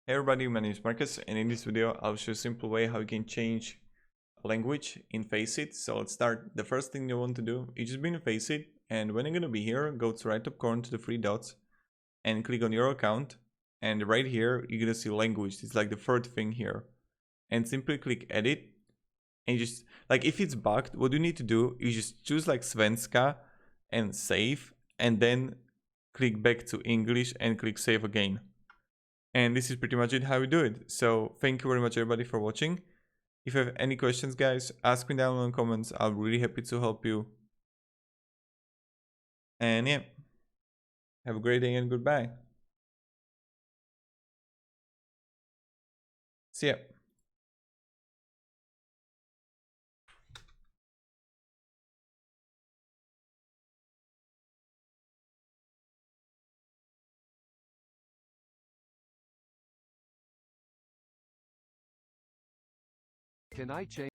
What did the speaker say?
Hey everybody, my name is Marcus, and in this video I'll show you a simple way how you can change language in Faceit. So let's start. The first thing you want to do is just be in Faceit, and when you're gonna be here, go to right top corner to the three dots and click on your account, and right here you're gonna see language. It's like the third thing here, and simply click edit, and just like if it's bugged, what you need to do is just choose like Svenska and save, and then click back to English and click save again. And this is pretty much it how we do it. So thank you very much everybody for watching. If you have any questions, guys, ask me down in the comments. I'll be really happy to help you. And yeah, have a great day and goodbye. See ya. Can I change?